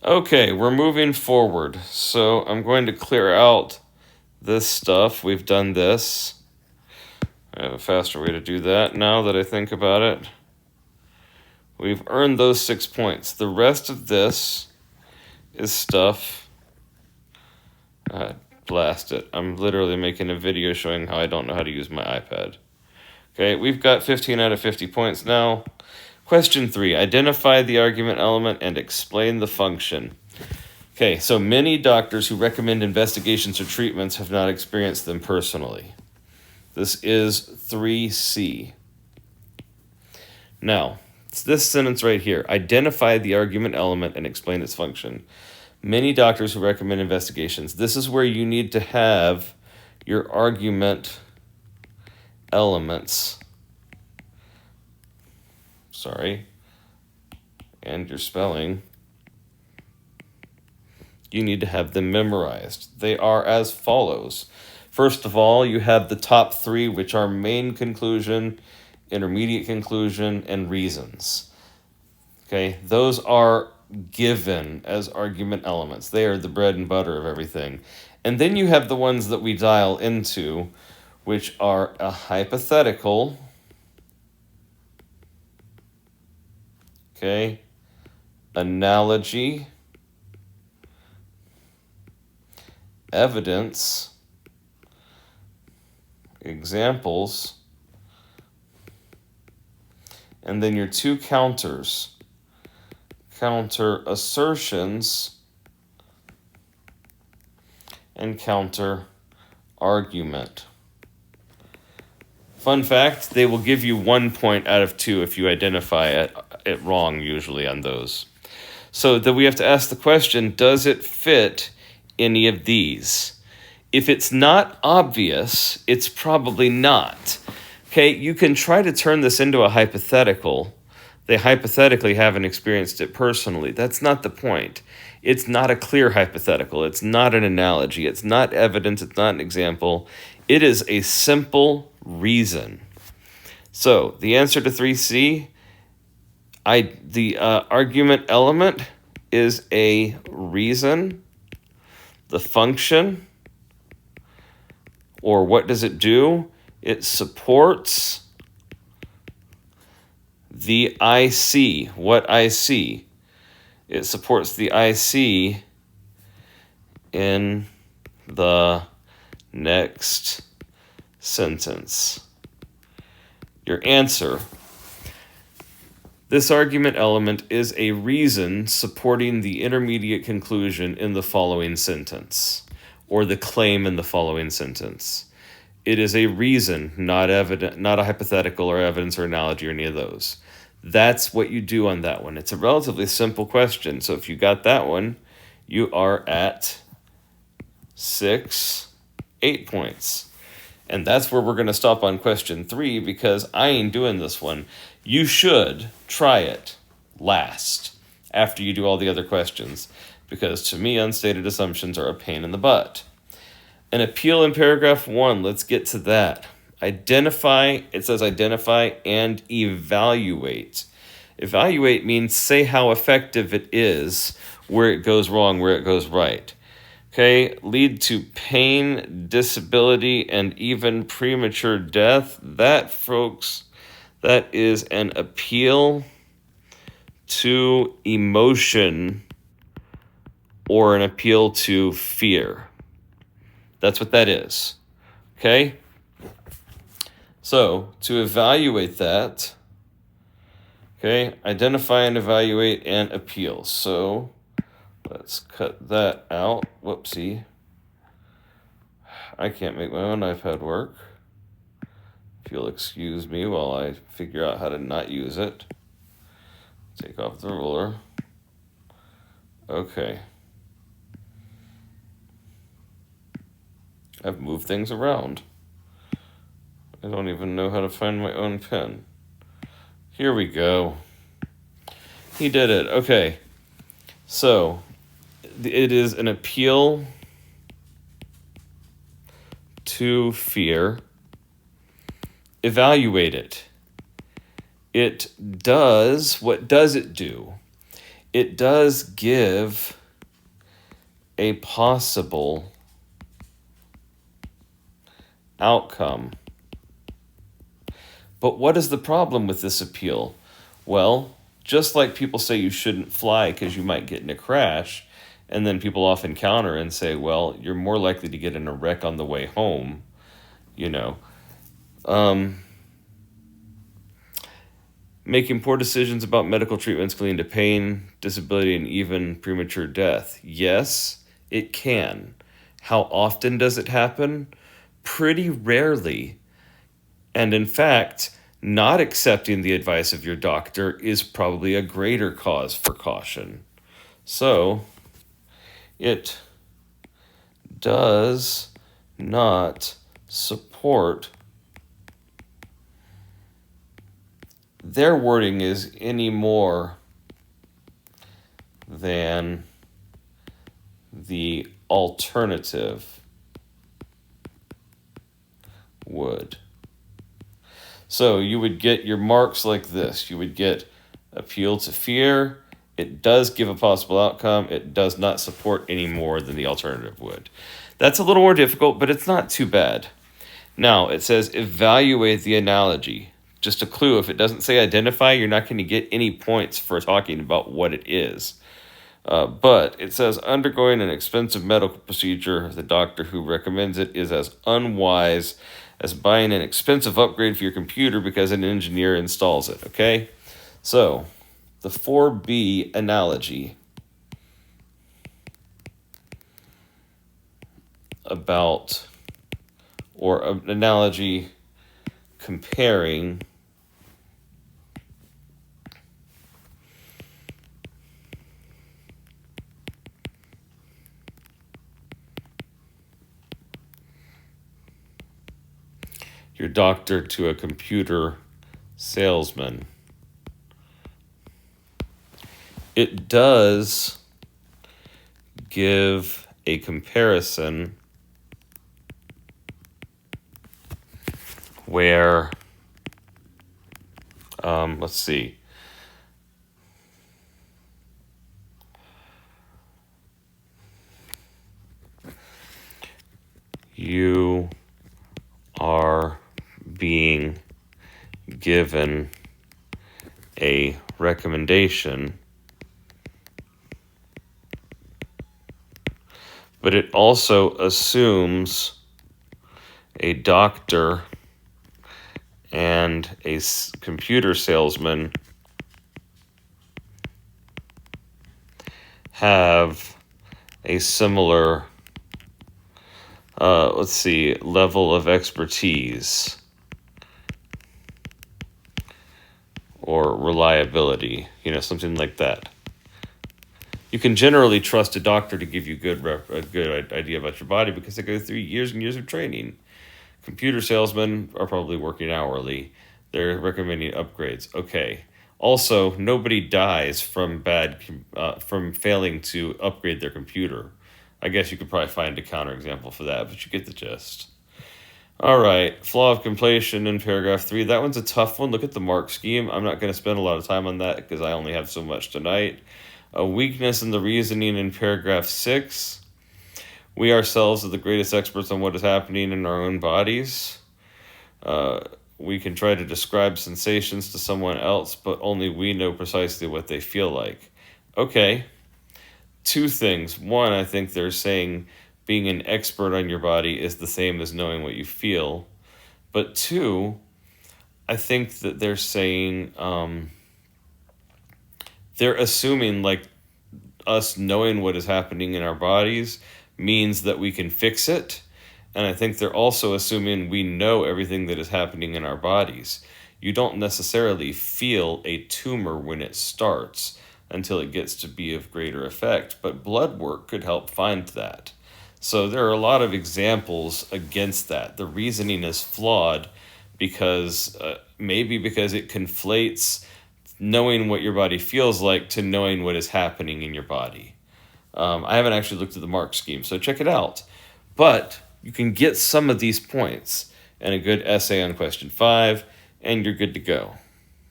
Okay, we're moving forward. So I'm going to clear out this stuff. We've done this. I have a faster way to do that now that I think about it. We've earned those 6 points. The rest of this is stuff. Blast it. I'm literally making a video showing how I don't know how to use my iPad. Okay, we've got 15 out of 50 points now. Question 3. Identify the argument element and explain the function. Okay, so many doctors who recommend investigations or treatments have not experienced them personally. This is 3C. Now, it's this sentence right here. Identify the argument element and explain its function. Many doctors who recommend investigations. This is where you need to have your argument elements. And your spelling. You need to have them memorized. They are as follows. First of all, you have the top 3, which are main conclusion, intermediate conclusion, and reasons. Okay, those are given as argument elements. They are the bread and butter of everything. And then you have the ones that we dial into, which are a hypothetical, okay, analogy, evidence, examples, and then your 2 counters, counter assertions and counter argument. Fun fact, they will give you 1 point out of 2 if you identify it wrong, usually on those. So then we have to ask the question, does it fit any of these? If it's not obvious, it's probably not. Okay, you can try to turn this into a hypothetical. They hypothetically haven't experienced it personally. That's not the point. It's not a clear hypothetical. It's not an analogy. It's not evidence. It's not an example. It is a simple reason. So the answer to 3C, the argument element is a reason. The function, or what does it do? It supports the IC. What IC? It supports the IC in the next sentence. Your answer. This argument element is a reason supporting the intermediate conclusion in the following sentence, or the claim in the following sentence. It is a reason, not a hypothetical or evidence or analogy or any of those. That's what you do on that one. It's a relatively simple question. So if you got that one, you are at 8 points. And that's where we're going to stop on question 3 because I ain't doing this one. You should try it last after you do all the other questions because to me, unstated assumptions are a pain in the butt. An appeal in paragraph 1, let's get to that. Identify, it says identify and evaluate. Evaluate means say how effective it is, where it goes wrong, where it goes right. Okay, lead to pain, disability, and even premature death. That, folks, that is an appeal to emotion or an appeal to fear. That's what that is. Okay? So, to evaluate that, okay, identify and evaluate and appeal. So, let's cut that out. Whoopsie. I can't make my own iPad work. If you'll excuse me while I figure out how to not use it. Take off the ruler. Okay. I've moved things around. I don't even know how to find my own pen. Here we go. He did it. Okay. So, it is an appeal to fear. Evaluate it. It does, what does it do? it does give a possible outcome. But what is the problem with this appeal? Well, just like people say you shouldn't fly because you might get in a crash, and then people often counter and say, well, you're more likely to get in a wreck on the way home, you know. Making poor decisions about medical treatments can lead to pain, disability, and even premature death. Yes, it can. How often does it happen? Pretty rarely. And in fact, not accepting the advice of your doctor is probably a greater cause for caution. So, it does not support. Their wording is any more than the alternative would. So you would get your marks like this. You would get appeal to fear. It does give a possible outcome. It does not support any more than the alternative would. That's a little more difficult, but it's not too bad. Now, it says evaluate the analogy. Just a clue, if it doesn't say identify, you're not going to get any points for talking about what it is. But it says undergoing an expensive medical procedure, the doctor who recommends it is as unwise as buying an expensive upgrade for your computer because an engineer installs it, okay? So, the 4B analogy about, or an analogy comparing your doctor to a computer salesman. It does give a comparison where, let's see. You are being given a recommendation, but it also assumes a doctor and a computer salesman have a similar, level of expertise or reliability, something like that. You can generally trust a doctor to give you a good idea about your body because they go through years and years of training. Computer salesmen are probably working hourly. They're recommending upgrades. Okay. Also, nobody dies from failing to upgrade their computer. I guess you could probably find a counterexample for that, but you get the gist. All right, flaw of completion in paragraph 3. That one's a tough one. Look at the mark scheme. I'm not going to spend a lot of time on that because I only have so much tonight. A weakness in the reasoning in paragraph 6. We ourselves are the greatest experts on what is happening in our own bodies. We can try to describe sensations to someone else, but only we know precisely what they feel like. Okay. 2 things. One, I think they're saying being an expert on your body is the same as knowing what you feel. But 2, I think that they're saying, they're assuming like us knowing what is happening in our bodies means that we can fix it. And I think they're also assuming we know everything that is happening in our bodies. You don't necessarily feel a tumor when it starts until it gets to be of greater effect, but blood work could help find that. So there are a lot of examples against that. The reasoning is flawed because maybe because it conflates knowing what your body feels like to knowing what is happening in your body. I haven't actually looked at the mark scheme, so check it out. But you can get some of these points and a good essay on question 5, and you're good to go.